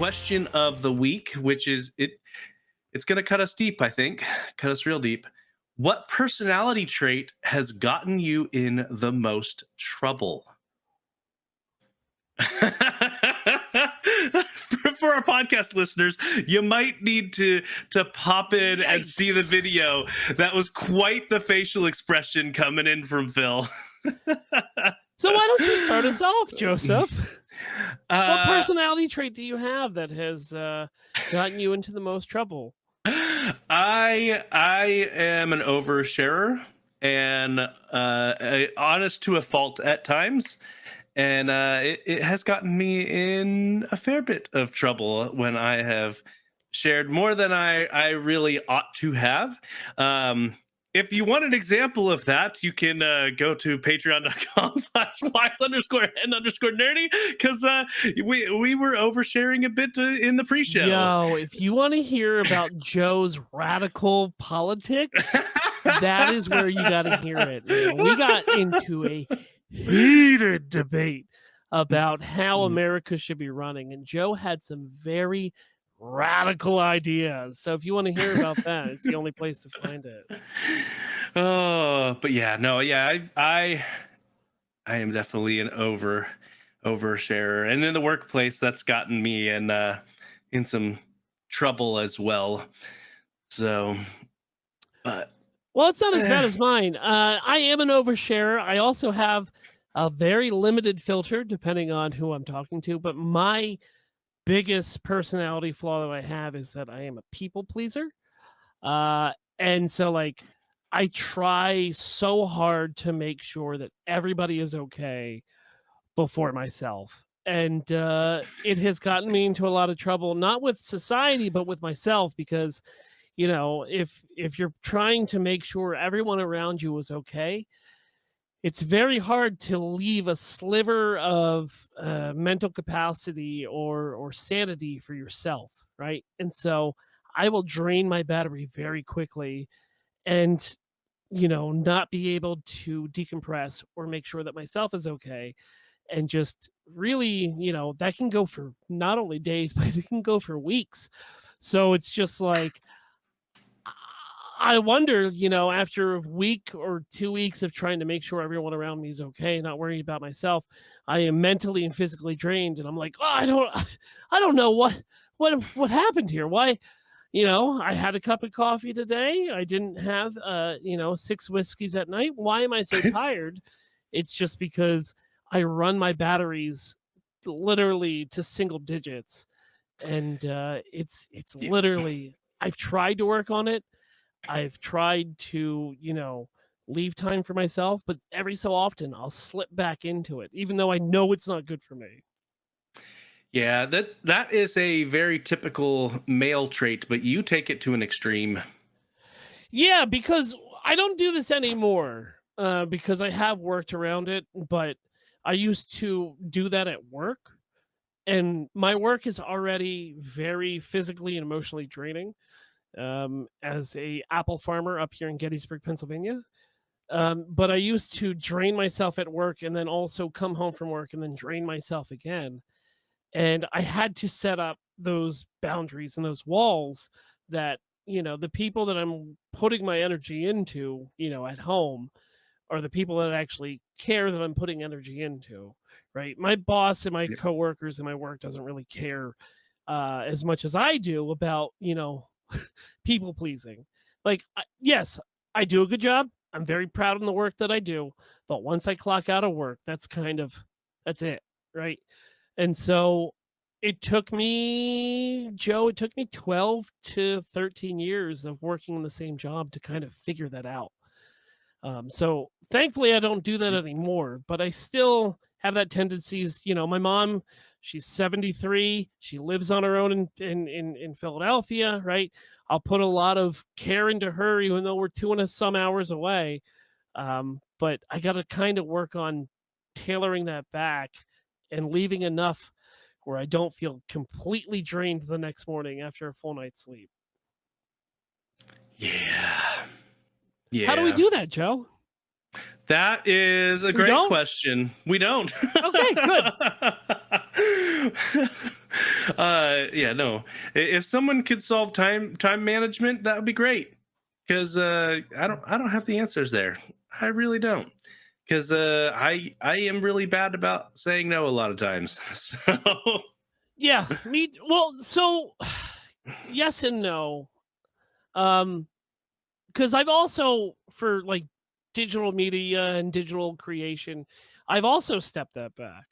question of the week, which is it's going to cut us deep, I think. Cut us real deep. What personality trait has gotten you in the most trouble? For our podcast listeners, you might need to pop in and see the Yikes. video. That was quite the facial expression coming in from Phil. So why don't you start us off, Joseph? What Uh, personality trait do you have that has gotten you into the most trouble? I am an oversharer and honest to a fault at times, and it has gotten me in a fair bit of trouble when I have shared more than I really ought to have. If you want an example of that, you can go to patreon.com/wise_and_nerdy, because we were oversharing a bit in the pre-show. Yo, if you want to hear about Joe's radical politics, that is where you got to hear it. Man. We got into a heated debate about how America should be running, and Joe had some very radical ideas. So if you want to hear about that, it's the only place to find it. Oh, but yeah, no, yeah, I am definitely an oversharer, and in the workplace, that's gotten me in some trouble as well. So, but well, it's not as bad as mine. I am an oversharer. I also have a very limited filter depending on who I'm talking to, but my biggest personality flaw that I have is that I am a people pleaser. And so like I try so hard to make sure that everybody is okay before myself. And it has gotten me into a lot of trouble, not with society, but with myself, because if you're trying to make sure everyone around you is okay, it's very hard to leave a sliver of mental capacity or sanity for yourself, right? And so I will drain my battery very quickly and, not be able to decompress or make sure that myself is okay. And just really, that can go for not only days, but it can go for weeks. So it's just like, I wonder, after a week or 2 weeks of trying to make sure everyone around me is okay, not worrying about myself, I am mentally and physically drained, and I'm like, oh, I don't know what happened here. Why, I had a cup of coffee today. I didn't have, 6 whiskeys at night. Why am I so tired? It's just because I run my batteries literally to single digits, and it's literally. I've tried to work on it. I've tried to, leave time for myself, but every so often I'll slip back into it, even though I know it's not good for me. yeah, that is a very typical male trait, but you take it to an extreme. Yeah, because I don't do this anymore, because I have worked around it, but I used to do that at work, and my work is already very physically and emotionally draining. As a apple farmer up here in Gettysburg, Pennsylvania. But I used to drain myself at work and then also come home from work and then drain myself again. And I had to set up those boundaries and those walls that, the people that I'm putting my energy into, at home are the people that actually care that I'm putting energy into, right? My boss and my Yeah. coworkers and my work doesn't really care as much as I do about, people pleasing. Like, yes, I do a good job. I'm very proud of the work that I do. But once I clock out of work, that's it. Right. And so it took me 12 to 13 years of working in the same job to kind of figure that out. So thankfully I don't do that anymore, but I still have that tendencies. My mom, she's 73. She lives on her own in Philadelphia, right? I'll put a lot of care into her, even though we're 2 and some hours away. But I got to kind of work on tailoring that back and leaving enough where I don't feel completely drained the next morning after a full night's sleep. Yeah. Yeah. How do we do that, Joe? That is a great don't? question. We don't. Okay, good. Yeah, no. If someone could solve time management, that would be great. Because I don't have the answers there. I really don't. Because I am really bad about saying no a lot of times. So Yeah, me. Well, so yes and no. Um, because I've also for like digital media and digital creation, I've also stepped that back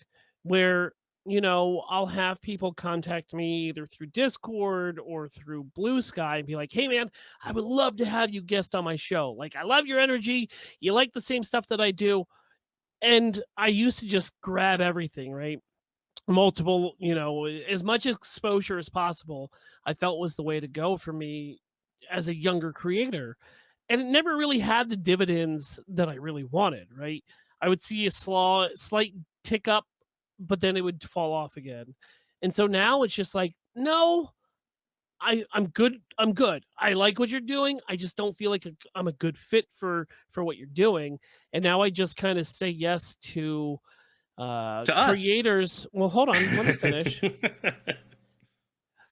where I'll have people contact me either through Discord or through Blue Sky and be like, "Hey man, I would love to have you guest on my show. Like I love your energy. You like the same stuff that I do." And I used to just grab everything, right? Multiple, as much exposure as possible, I felt was the way to go for me as a younger creator. And it never really had the dividends that I really wanted, right? I would see a slight tick up, but then it would fall off again. And so now it's just like, no, I'm good. I'm good. I like what you're doing. I just don't feel like I'm a good fit for what you're doing. And now I just kind of say yes to to us. creators. Well, hold on, let me finish.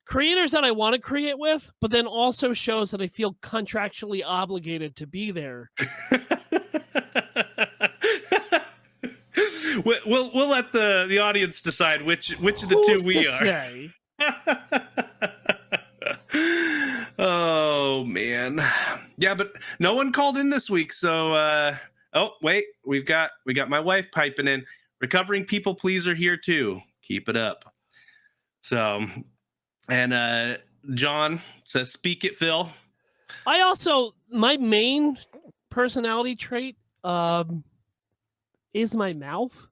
Creators that I want to create with, but then also shows that I feel contractually obligated to be there. We'll let the audience decide which of the two Who's to we are. say? Oh man, yeah, but no one called in this week, so oh wait, we got my wife piping in. Recovering people pleaser here too. Keep it up. So, and John says, "Speak it, Phil." I also my main personality trait is my mouth.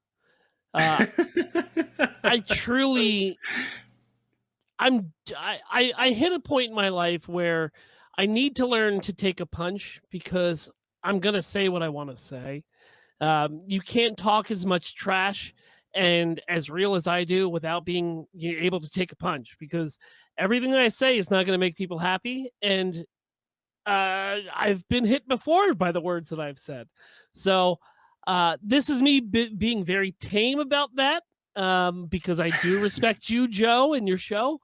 I truly I hit a point in my life where I need to learn to take a punch because I'm gonna say what I want to say. You can't talk as much trash and as real as I do without being able to take a punch because everything I say is not going to make people happy. And I've been hit before by the words that I've said. So this is me being very tame about that because I do respect you, Joe, and your show.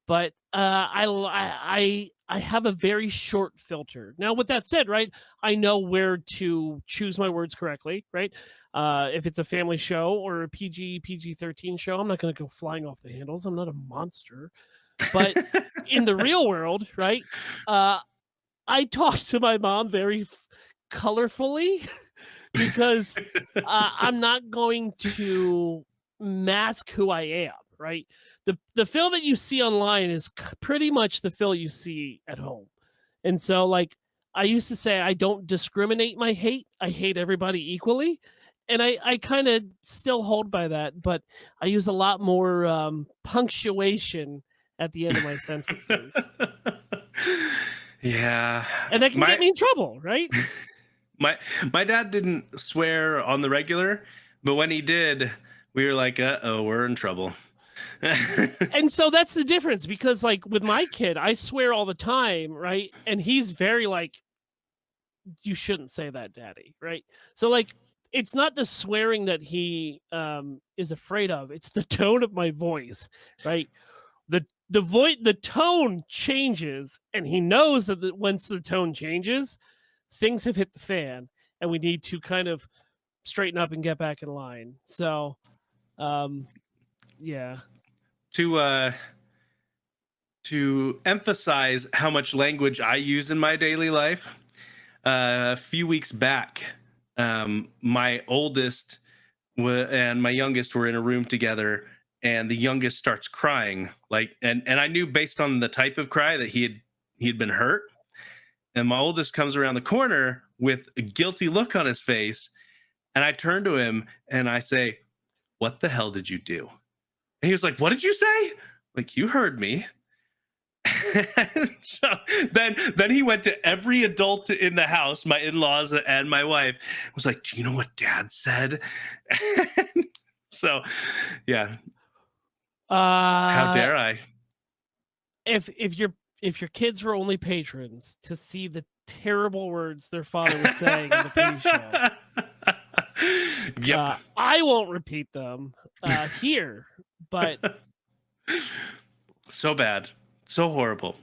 But I have a very short filter. Now, with that said, right, I know where to choose my words correctly, right? If it's a family show or a PG-13 show, I'm not going to go flying off the handles. I'm not a monster. But in the real world, right? I talk to my mom very colorfully because I'm not going to mask who I am, right? The Phil that you see online is pretty much the Phil you see at home. And so like I used to say I don't discriminate my hate. I hate everybody equally. And I kind of still hold by that, but I use a lot more punctuation at the end of my sentences. Yeah, And that can get me in trouble, right? my dad didn't swear on the regular, but when he did, we were like, "Uh-oh, we're in trouble." And so that's the difference because like with my kid, I swear all the time, right? And he's very like, you shouldn't say that, daddy, right? So like it's not the swearing that he is afraid of, it's the tone of my voice, right? The tone changes, and he knows that once the tone changes, things have hit the fan, and we need to kind of straighten up and get back in line. So, yeah. to emphasize how much language I use in my daily life, a few weeks back, my oldest and my youngest were in a room together, and the youngest starts crying, like, and I knew based on the type of cry that he had been hurt. And my oldest comes around the corner with a guilty look on his face, and I turn to him and I say, "What the hell did you do?" And he was like, "What did you say?" Like, "You heard me." So then he went to every adult in the house, my in-laws and my wife, was like, "Do you know what dad said?" So yeah, how Uh, dare I? if your kids were only patrons to see the terrible words their father was saying in the pre-show, Yep. I won't repeat them here, but So bad. So horrible.